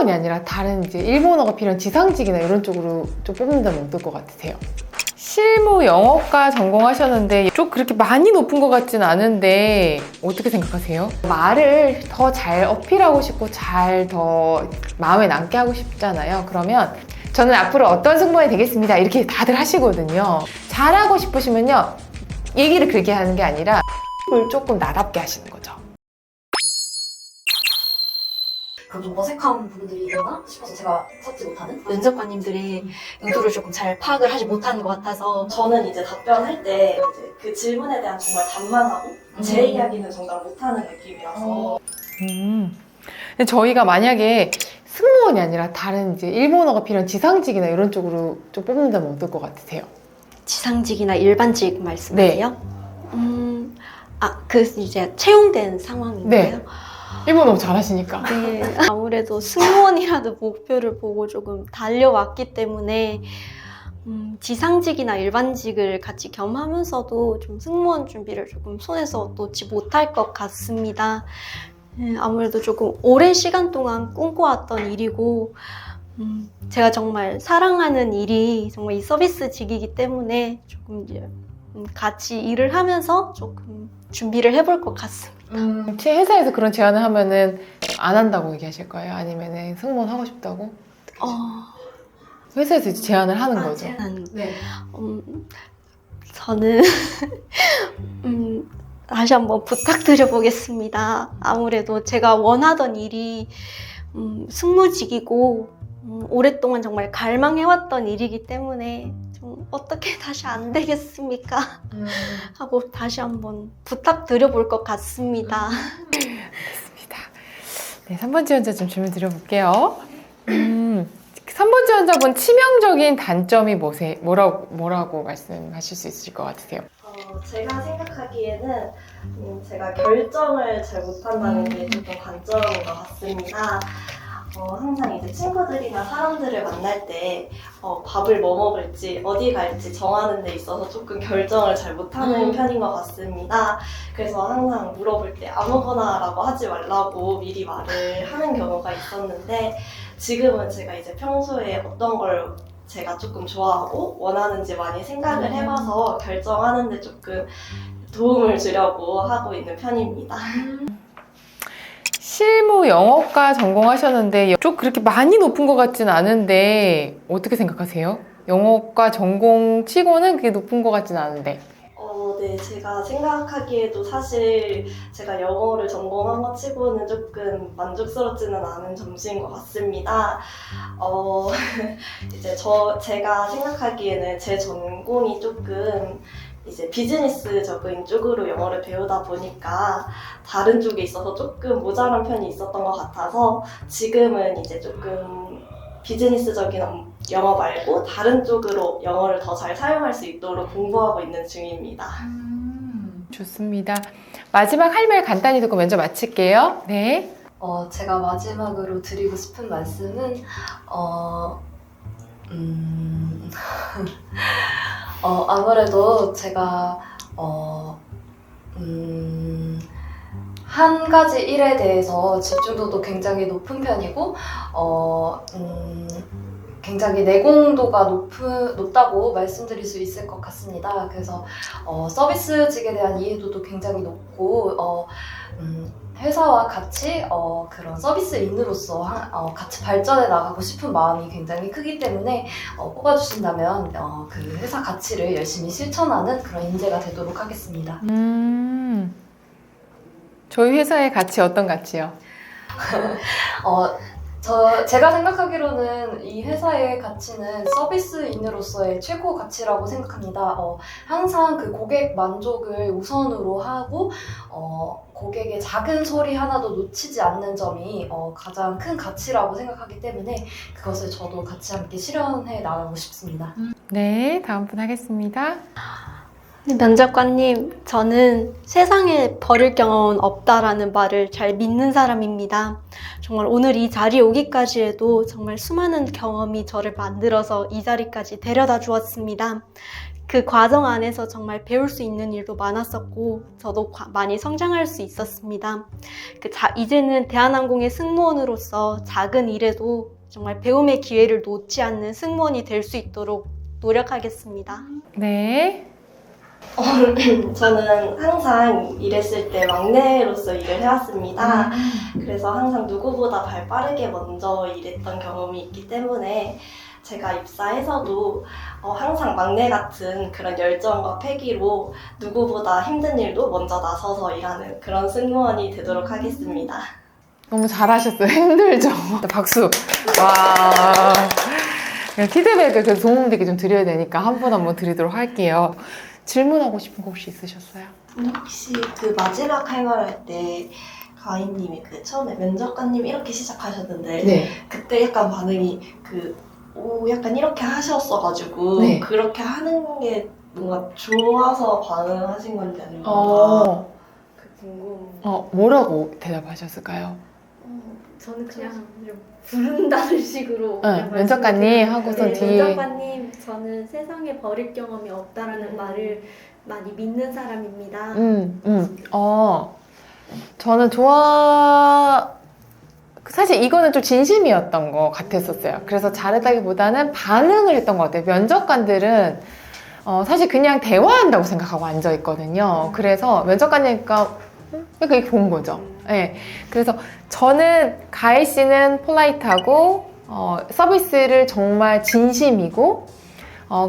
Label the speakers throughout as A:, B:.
A: 승무원이 아니라 다른 이제 일본어가 필요한 지상직이나 이런 쪽으로 좀 뽑는다면 어떨 것 같으세요? 실무 영어과 전공하셨는데 좀 그렇게 많이 높은 것 같진 않은데 어떻게 생각하세요? 말을 더 잘 어필하고 싶고 잘 더 마음에 남게 하고 싶잖아요. 그러면 저는 앞으로 어떤 승무원이 되겠습니다 이렇게 다들 하시거든요. 잘하고 싶으시면요, 얘기를 길게 하는 게 아니라 을 조금 나답게 하시는 거죠.
B: 그런 좀 어색한 부분들이 있나 싶어서 제가 찾지 못하는 면접관님들의 의도를 조금 잘 파악을 하지 못하는 것 같아서
C: 저는 이제 답변할 때 이제 그 질문에 대한 정말 답만 하고 제 이야기는 정말 못하는 느낌이라서
A: 근데 저희가 만약에 승무원이 아니라 다른 이제 일본어가 필요한 지상직이나 이런 쪽으로 좀 뽑는다면 어떨 것 같으세요?
B: 지상직이나 일반직 말씀이세요? 그 이제 채용된 상황인데요.
A: 네. 일본어 잘하시니까.
B: 네, 아무래도 승무원이라도 목표를 보고 조금 달려왔기 때문에 지상직이나 일반직을 같이 겸하면서도 좀 승무원 준비를 조금 손에서 놓지 못할 것 같습니다. 아무래도 조금 오랜 시간 동안 꿈꿔왔던 일이고 제가 정말 사랑하는 일이 정말 이 서비스직이기 때문에 조금 이제 같이 일을 하면서 조금 준비를 해볼 것 같습니다.
A: 제 회사에서 그런 제안을 하면은 안 한다고 얘기하실 거예요? 아니면은 승무원 하고 싶다고? 회사에서 이제 제안을 하는 거죠.
C: 네.
B: 저는 다시 한번 부탁드려 보겠습니다. 아무래도 제가 원하던 일이 승무직이고 오랫동안 정말 갈망해왔던 일이기 때문에 좀 어떻게 다시 안 되겠습니까? 하고 다시 한번 부탁드려 볼 것 같습니다.
A: 알겠습니다. 네, 3번 지원자 좀 질문 드려볼게요. 3번 지원자분 치명적인 단점이 뭐라고 말씀하실 수 있으실 것 같으세요?
C: 제가 생각하기에는 제가 결정을 잘 못한다는 게 조금 단점인 것 같습니다. 항상 이제 친구들이나 사람들을 만날 때 밥을 뭐 먹을지 어디 갈지 정하는 데 있어서 조금 결정을 잘 못하는 편인 것 같습니다. 그래서 항상 물어볼 때 아무거나 라고 하지 말라고 미리 말을 하는 경우가 있었는데, 지금은 제가 이제 평소에 어떤 걸 제가 조금 좋아하고 원하는지 많이 생각을 해봐서 결정하는 데 조금 도움을 주려고 하고 있는 편입니다.
A: 실무 영어과 전공하셨는데 좀 그렇게 많이 높은 것 같진 않은데 어떻게 생각하세요? 영어과 전공 치고는 그게 높은 것 같진 않은데.
C: 네, 제가 생각하기에도 사실 제가 영어를 전공한 것 치고는 조금 만족스럽지는 않은 점수인 것 같습니다. 이제 제가 생각하기에는 제 전공이 조금 이제 비즈니스적인 쪽으로 영어를 배우다 보니까 다른 쪽에 있어서 조금 모자란 편이 있었던 것 같아서 지금은 이제 조금 비즈니스적인 영어 말고 다른 쪽으로 영어를 더 잘 사용할 수 있도록 공부하고 있는 중입니다.
A: 좋습니다. 마지막 할 말 간단히 듣고 먼저 마칠게요. 네.
D: 제가 마지막으로 드리고 싶은 말씀은 아무래도 제가 한 가지 일에 대해서 집중도도 굉장히 높은 편이고 굉장히 내공도가 높다고 말씀드릴 수 있을 것 같습니다. 그래서 서비스직에 대한 이해도도 굉장히 높고 회사와 같이 그런 서비스인으로서 같이 발전해 나가고 싶은 마음이 굉장히 크기 때문에 뽑아주신다면 그 회사 가치를 열심히 실천하는 그런 인재가 되도록 하겠습니다.
A: 저희 회사의 가치 어떤 가치요?
D: 제가 생각하기로는 이 회사의 가치는 서비스인으로서의 최고 가치라고 생각합니다. 항상 그 고객 만족을 우선으로 하고 고객의 작은 소리 하나도 놓치지 않는 점이 가장 큰 가치라고 생각하기 때문에 그것을 저도 같이 함께 실현해 나가고 싶습니다.
A: 네, 다음 분 하겠습니다.
B: 면접관님, 저는 세상에 버릴 경험은 없다라는 말을 잘 믿는 사람입니다. 정말 오늘 이 자리에 오기까지 해도 정말 수많은 경험이 저를 만들어서 이 자리까지 데려다 주었습니다. 그 과정 안에서 정말 배울 수 있는 일도 많았었고 저도 많이 성장할 수 있었습니다. 이제는 대한항공의 승무원으로서 작은 일에도 정말 배움의 기회를 놓지 않는 승무원이 될 수 있도록 노력하겠습니다.
A: 네.
C: 저는 항상 일했을 때 막내로서 일을 해왔습니다. 그래서 항상 누구보다 발 빠르게 먼저 일했던 경험이 있기 때문에 제가 입사해서도 항상 막내 같은 그런 열정과 패기로 누구보다 힘든 일도 먼저 나서서 일하는 그런 승무원이 되도록 하겠습니다.
A: 너무 잘하셨어요. 힘들죠? 박수. 와. 피드백을 그래도 도움되게 좀 드려야 되니까 한 분 한 분 드리도록 할게요. 질문하고 싶은 거 혹시 있으셨어요?
C: 혹시 그 마지막 할 말 할 때 가인님이 그 처음에 면접관님 이렇게 시작하셨는데
A: 네.
C: 그때 약간 반응이 약간 이렇게 하셨어가지고
A: 네.
C: 그렇게 하는 게 뭔가 좋아서 반응하신 건지 아니면 궁금.
A: 뭐라고 대답하셨을까요?
E: 저는 그냥 좀 부른다는 식으로 그냥
A: 면접관님 하고서
E: 네,
A: 뒤에
E: 면접관님 저는 세상에 버릴 경험이 없다라는 말을 많이 믿는 사람입니다.
A: 저는 사실 이거는 좀 진심이었던 것 같았었어요. 그래서 잘했다기보다는 반응을 했던 것 같아요. 면접관들은 사실 그냥 대화한다고 생각하고 앉아있거든요. 그래서 면접관이니까 이렇게 본 거죠. 네. 그래서 저는 가희 씨는 폴라이트하고 서비스를 정말 진심이고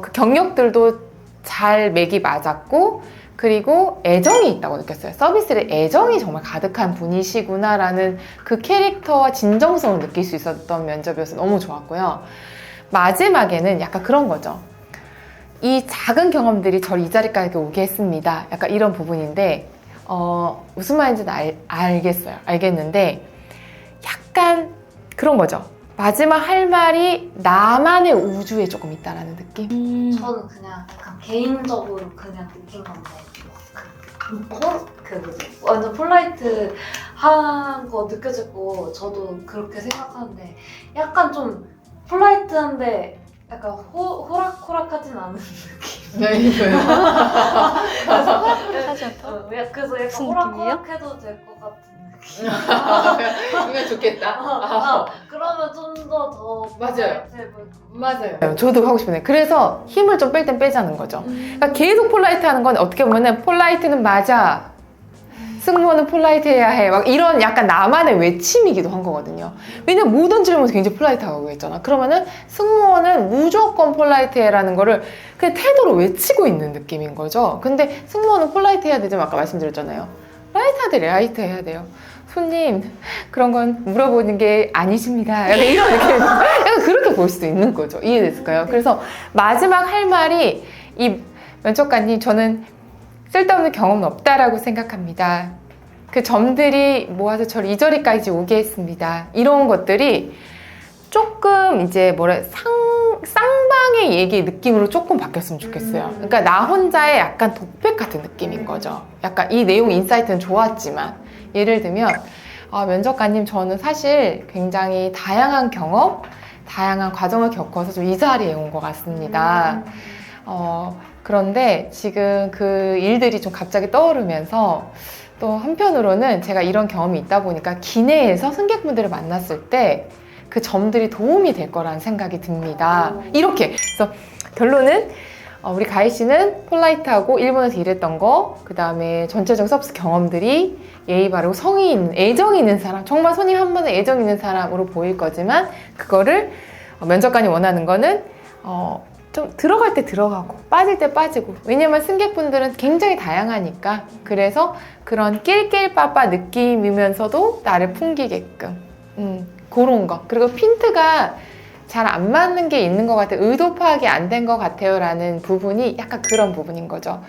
A: 그 경력들도 잘 맥이 맞았고 그리고 애정이 있다고 느꼈어요. 서비스에 애정이 정말 가득한 분이시구나라는 그 캐릭터와 진정성을 느낄 수 있었던 면접이어서 너무 좋았고요. 마지막에는 약간 그런 거죠. 이 작은 경험들이 저를 이 자리까지 오게 했습니다. 약간 이런 부분인데 무슨 말인지는 알겠어요. 알겠는데 약간 그런 거죠. 마지막 할 말이 나만의 우주에 조금 있다라는 느낌?
D: 저는 그냥 약간 개인적으로 그냥 느낀 건데 완전 폴라이트 한 거 느껴지고 저도 그렇게 생각하는데 약간 좀 폴라이트한데 약간 호락호락하진 않은 느낌.
A: 네, 이거요.
B: 무슨
D: 그래서 약간
B: 느낌이에요?
D: 호락호락해도 될 것 같은 느낌.
A: 이면 좋겠다.
D: 그러면 좀 더
A: 맞아요.
D: 맞아요.
A: 저도 하고 싶네요. 그래서 힘을 좀 뺄 땐 빼자는 거죠. 그러니까 계속 폴라이트 하는 건 어떻게 보면은 폴라이트는 맞아. 승무원은 폴라이트 해야 해. 막 이런 약간 나만의 외침이기도 한 거거든요. 왜냐면 모든 질문에서 굉장히 폴라이트 하고 있잖아. 그러면은 승무원은 무조건 폴라이트 해라는 거를 그냥 태도로 외치고 있는 느낌인 거죠. 근데 승무원은 폴라이트 해야 되지만 아까 말씀드렸잖아요. 라이트 해야 돼요. 손님, 그런 건 물어보는 게 아니십니다. 약간 이런 느낌. 약간 그렇게 볼 수도 있는 거죠. 이해됐을까요? 그래서 마지막 할 말이 이 면접관님, 저는 쓸데없는 경험은 없다라고 생각합니다. 그 점들이 모아서 저를 이 자리까지 오게 했습니다. 이런 것들이 조금 이제 쌍방의 얘기 느낌으로 조금 바뀌었으면 좋겠어요. 그러니까 나 혼자의 약간 독백 같은 느낌인 거죠. 약간 이 내용 인사이트는 좋았지만 예를 들면 면접관님 저는 사실 굉장히 다양한 경험, 다양한 과정을 겪어서 좀 이 자리에 온 것 같습니다. 그런데 지금 그 일들이 좀 갑자기 떠오르면서 또 한편으로는 제가 이런 경험이 있다 보니까 기내에서 승객분들을 만났을 때 그 점들이 도움이 될 거라는 생각이 듭니다. 이렇게. 그래서 결론은 우리 가희 씨는 폴라이트하고 일본에서 일했던 거, 그 다음에 전체적 서비스 경험들이 예의 바르고 성의 있는, 애정 있는 사람, 정말 손님 한 번에 애정 있는 사람으로 보일 거지만 그거를 면접관이 원하는 거는 좀 들어갈 때 들어가고 빠질 때 빠지고, 왜냐면 승객분들은 굉장히 다양하니까. 그래서 그런 낄낄빠빠 느낌이면서도 나를 풍기게끔 그런 거. 그리고 핀트가 잘 안 맞는 게 있는 것 같아요. 의도 파악이 안 된 것 같아요 라는 부분이 약간 그런 부분인 거죠.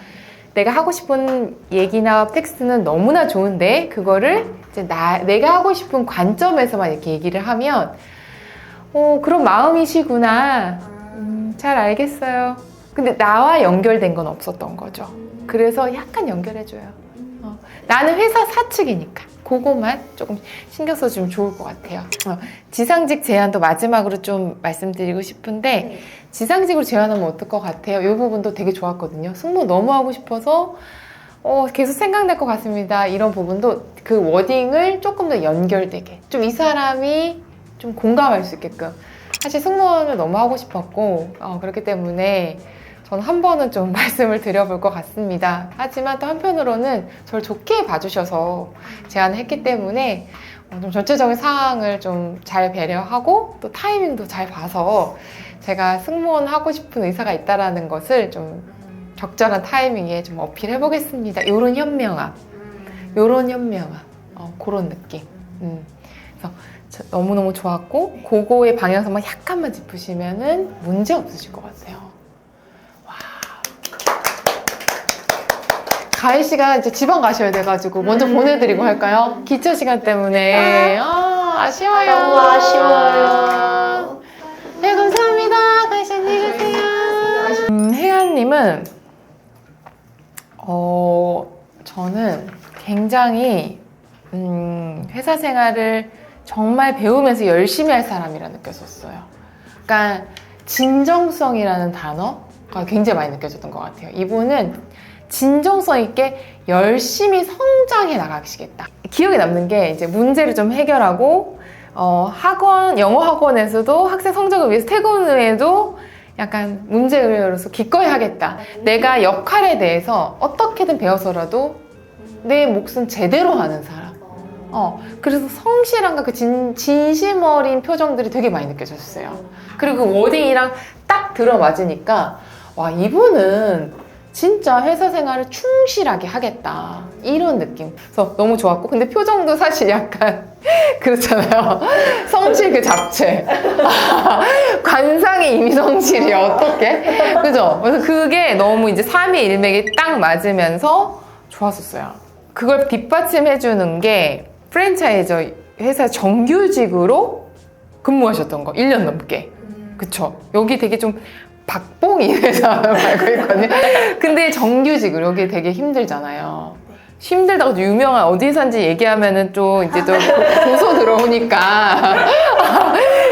A: 내가 하고 싶은 얘기나 텍스트는 너무나 좋은데 그거를 이제 내가 하고 싶은 관점에서만 이렇게 얘기를 하면 그런 마음이시구나. 잘 알겠어요. 근데 나와 연결된 건 없었던 거죠. 그래서 약간 연결해줘요. 나는 회사 사측이니까 그거만 조금 신경 써주면 좋을 것 같아요. 지상직 제안도 마지막으로 좀 말씀드리고 싶은데 지상직으로 제안하면 어떨 것 같아요? 이 부분도 되게 좋았거든요. 승무원 너무 하고 싶어서 계속 생각날 것 같습니다. 이런 부분도 그 워딩을 조금 더 연결되게 좀 이 사람이 좀 공감할 수 있게끔 사실 승무원을 너무 하고 싶었고 그렇기 때문에 저는 한 번은 좀 말씀을 드려볼 것 같습니다. 하지만 또 한편으로는 저를 좋게 봐주셔서 제안을 했기 때문에 좀 전체적인 상황을 좀 잘 배려하고 또 타이밍도 잘 봐서 제가 승무원 하고 싶은 의사가 있다는 것을 좀 적절한 타이밍에 좀 어필해 보겠습니다. 요런 현명함, 그런 느낌. 그래서 너무너무 좋았고 그거의 방향성만 약간만 짚으시면은 문제 없으실 것 같아요. 와. 가희 씨가 이제 지방 가셔야 돼가지고 먼저 보내드리고 할까요? 기초 시간 때문에 아쉬워요.
B: 너무 아쉬워요.
A: 네, 감사합니다. 가희 씨 안녕히 가세요. 혜연님은 저는 굉장히 회사 생활을 정말 배우면서 열심히 할 사람이라 느꼈었어요. 그러니까 진정성이라는 단어가 굉장히 많이 느껴졌던 것 같아요. 이분은 진정성 있게 열심히 성장해 나가시겠다. 기억에 남는 게 이제 문제를 좀 해결하고 영어 학원에서도 학생 성적을 위해서 퇴근 후에도 약간 문제로서 기꺼이 하겠다. 내가 역할에 대해서 어떻게든 배워서라도 내 몫은 제대로 하는 사람. 그래서 성실함과 그 진심 어린 표정들이 되게 많이 느껴졌어요. 그리고 그 워딩이랑 딱 들어맞으니까 와, 이분은 진짜 회사 생활을 충실하게 하겠다. 이런 느낌. 그래서 너무 좋았고, 근데 표정도 사실 약간 그렇잖아요. 성실 그 잡채. 관상의 이미 성실이 어떻게? 그죠? 그래서 그게 너무 이제 3의 일맥이 딱 맞으면서 좋았었어요. 그걸 뒷받침해주는 게 프랜차이저 회사 정규직으로 근무하셨던 거 1년 넘게. 그쵸? 여기 되게 좀 박봉이 회사로 알고 있거든요. 근데 정규직으로 여기 되게 힘들잖아요. 힘들다고 유명한 어디 산지 얘기하면은 또 이제 또 고소 들어오니까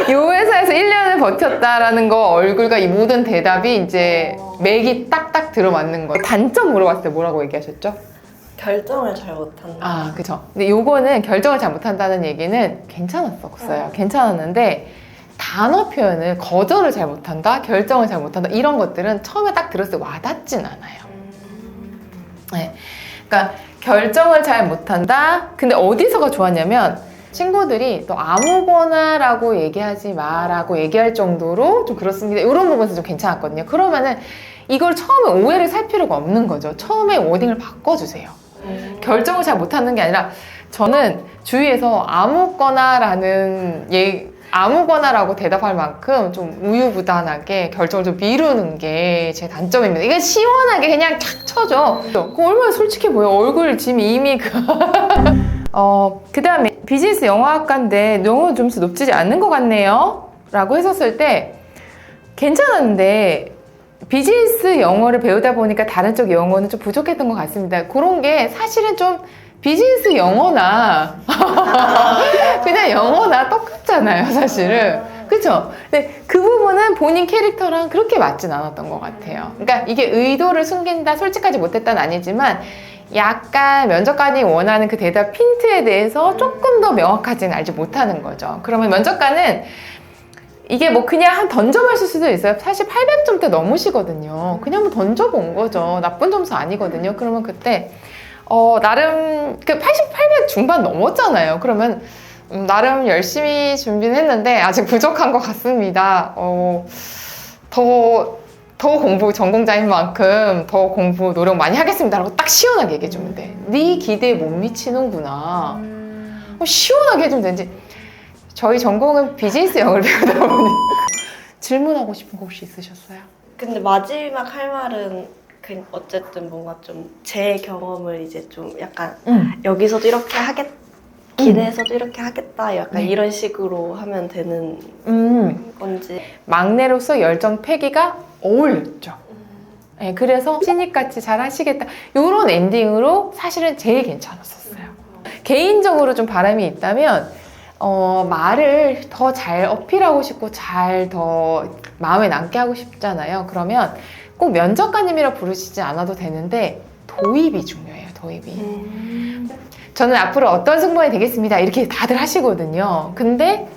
A: 이 회사에서 1년을 버텼다라는 거 얼굴과 이 모든 대답이 이제 맥이 딱딱 들어맞는 거예요. 단점 물어봤을 때 뭐라고 얘기하셨죠?
C: 결정을 잘 못한다.
A: 그죠. 근데 요거는 결정을 잘 못한다는 얘기는 괜찮았었어요. 괜찮았는데 단어 표현을 거절을 잘 못한다, 결정을 잘 못한다 이런 것들은 처음에 딱 들었을 때 와닿진 않아요. 네. 그러니까 결정을 잘 못한다. 근데 어디서가 좋았냐면 친구들이 또 아무거나라고 얘기하지 마라고 얘기할 정도로 좀 그렇습니다. 이런 부분에서 좀 괜찮았거든요. 그러면은 이걸 처음에 오해를 살 필요가 없는 거죠. 처음에 워딩을 바꿔주세요. 결정을 잘 못하는 게 아니라 저는 주위에서 아무거나라고 대답할 만큼 좀 우유부단하게 결정을 좀 미루는 게 제 단점입니다. 이게 시원하게 그냥 탁 쳐줘. 그거 얼마나 솔직해 보여. 얼굴 지금 이미 그 다음에 비즈니스 영어학과인데 영어 점수 높지 않는 것 같네요 라고 했었을 때 괜찮았는데 비즈니스 영어를 배우다 보니까 다른 쪽 영어는 좀 부족했던 것 같습니다. 그런 게 사실은 좀 비즈니스 영어나 그냥 영어나 똑같잖아요, 사실은. 그쵸? 근데 그 부분은 본인 캐릭터랑 그렇게 맞진 않았던 것 같아요. 그러니까 이게 의도를 숨긴다, 솔직하지 못했다는 아니지만 약간 면접관이 원하는 그 대답 핀트에 대해서 조금 더 명확하지는 알지 못하는 거죠. 그러면 면접관은 이게 뭐 그냥 던져봤을 수도 있어요. 사실 800점대 넘으시거든요. 그냥 뭐 던져본 거죠. 나쁜 점수 아니거든요. 그러면 그때 나름 800 중반 넘었잖아요. 그러면 나름 열심히 준비는 했는데 아직 부족한 것 같습니다. 더 공부 전공자인 만큼 더 공부 노력 많이 하겠습니다 라고 딱 시원하게 얘기해주면 돼. 네 기대에 못 미치는구나. 시원하게 해주면 되지. 저희 전공은 비즈니스 영어를 배우다 보니 질문하고 싶은 거 혹시 있으셨어요?
C: 근데 마지막 할 말은 어쨌든 뭔가 좀 제 경험을 이제 좀 약간 여기서도 이렇게 하겠다, 기대에서도 이렇게 하겠다, 약간 이런 식으로 하면 되는 건지.
A: 막내로서 열정 패기가 어울렸죠. 네, 그래서 신입같이 잘 하시겠다 이런 엔딩으로 사실은 제일 괜찮았었어요. 개인적으로 좀 바람이 있다면 말을 더 잘 어필하고 싶고 잘 더 마음에 남게 하고 싶잖아요. 그러면 꼭 면접관님이라 부르시지 않아도 되는데 도입이 중요해요. 도입이. 저는 앞으로 어떤 승무원이 되겠습니다. 이렇게 다들 하시거든요. 근데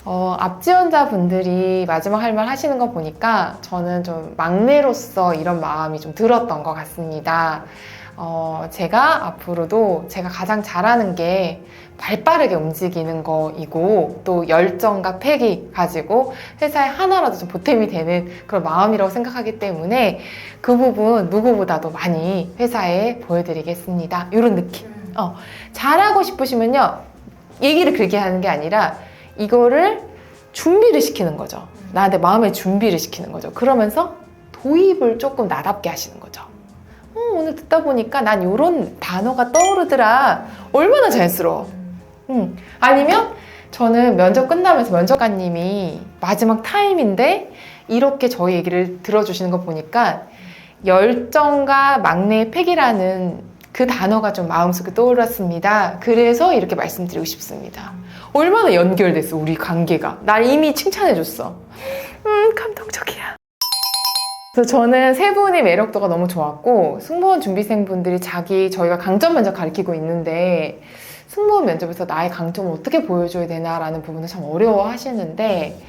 A: 앞지원자분들이 마지막 할 말 하시는 거 보니까 저는 좀 막내로서 이런 마음이 좀 들었던 것 같습니다. 제가 앞으로도 제가 가장 잘하는 게 발빠르게 움직이는 거이고 또 열정과 패기 가지고 회사에 하나라도 좀 보탬이 되는 그런 마음이라고 생각하기 때문에 그 부분 누구보다도 많이 회사에 보여드리겠습니다. 이런 느낌. 잘하고 싶으시면요, 얘기를 길게 하는 게 아니라 이거를 준비를 시키는 거죠. 나한테 마음의 준비를 시키는 거죠. 그러면서 도입을 조금 나답게 하시는 거죠. 오늘 듣다 보니까 난 이런 단어가 떠오르더라. 얼마나 자연스러워. 아니면 저는 면접 끝나면서 면접관님이 마지막 타임인데 이렇게 저희 얘기를 들어주시는 거 보니까 열정과 막내의 패기라는 그 단어가 좀 마음속에 떠올랐습니다. 그래서 이렇게 말씀드리고 싶습니다. 얼마나 연결됐어, 우리 관계가. 날 이미 칭찬해줬어. 감동적이야. 그래서 저는 세 분의 매력도가 너무 좋았고, 승무원 준비생분들이 저희가 강점 면접 가르치고 있는데 승무원 면접에서 나의 강점을 어떻게 보여줘야 되나라는 부분을 참 어려워 하시는데,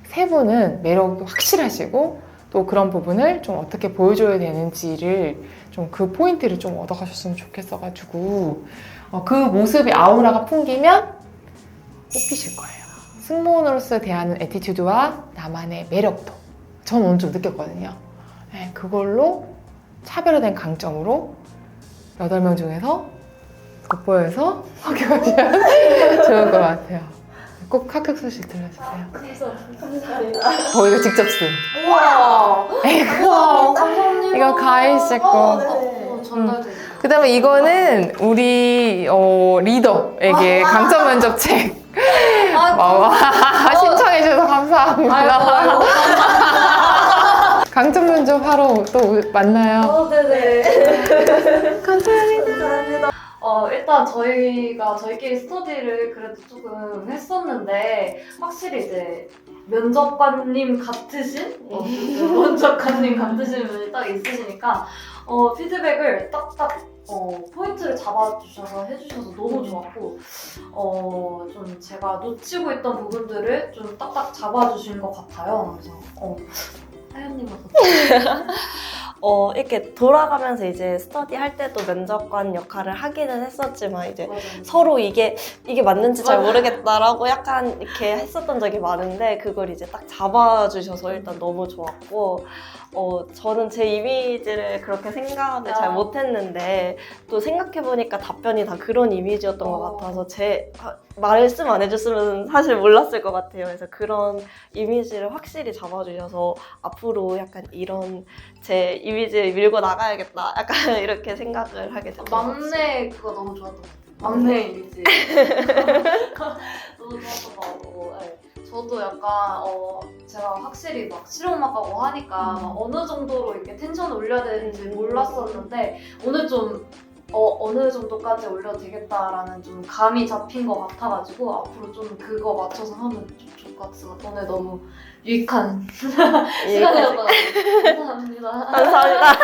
A: 세 분은 매력이 확실하시고 또 그런 부분을 좀 어떻게 보여줘야 되는지를 좀 그 포인트를 좀 얻어가셨으면 좋겠어가지고 그 모습이 아우라가 풍기면 뽑히실 거예요. 승무원으로서 대하는 애티튜드와 나만의 매력도 저는 오늘 좀 느꼈거든요. 네, 그걸로 차별화된 강점으로 8명 중에서 돋보여서 합격하시면 좋을 것 같아요. 꼭 합격 소식 들려주세요.
C: 감사합니다.
A: 저희가 직접 쓴.
D: 우와.
A: 이거,
C: 감사합니다.
A: 이거 가일 씨 거.
D: 전달돼.
A: 그 다음에 이거는 우리 리더에게 강점 면접 책 신청해주셔서 감사합니다. 강점 면접 하러 또 만나요.
C: 네네.
A: 감사합니다.
D: 일단 저희끼리 스터디를 그래도 조금 했었는데, 확실히 이제 면접관님 같으신 분이 딱 있으시니까, 피드백을 딱딱, 포인트를 잡아주셔서 해주셔서 너무 좋았고, 좀 제가 놓치고 있던 부분들을 좀 딱딱 잡아주신 것 같아요. 그래서, 하연님 어떠세요?
F: 이렇게 돌아가면서 이제 스터디 할 때도 면접관 역할을 하기는 했었지만 이제
D: 맞아요.
F: 서로 이게 맞는지 잘 모르겠다라고 약간 이렇게 했었던 적이 많은데 그걸 이제 딱 잡아주셔서 일단 너무 좋았고 저는 제 이미지를 그렇게 생각을 잘 못했는데 또 생각해보니까 답변이 다 그런 이미지였던 것 같아서 말씀 안 해줬으면 사실 몰랐을 것 같아요. 그래서 그런 이미지를 확실히 잡아주셔서 앞으로 약간 이런 제 이미지를 밀고 나가야겠다 약간 이렇게 생각을 하게 됐던 것 같아요.
D: 막내 그거 너무 좋았던 것 같아요. 막내 이미지. 너무 좋았던 것 같고, 네. 저도 약간 제가 확실히 막 실용음악 가고 하니까 막 어느 정도로 이렇게 텐션을 올려야 되는지 몰랐었는데 오늘 좀 어느 정도까지 올려도 되겠다라는 좀 감이 잡힌 것 같아가지고 앞으로 좀 그거 맞춰서 하면 좀 좋을 것 같아서 오늘 너무 유익한 시간이었던 것 같아요. 감사합니다.
F: 감사합니다.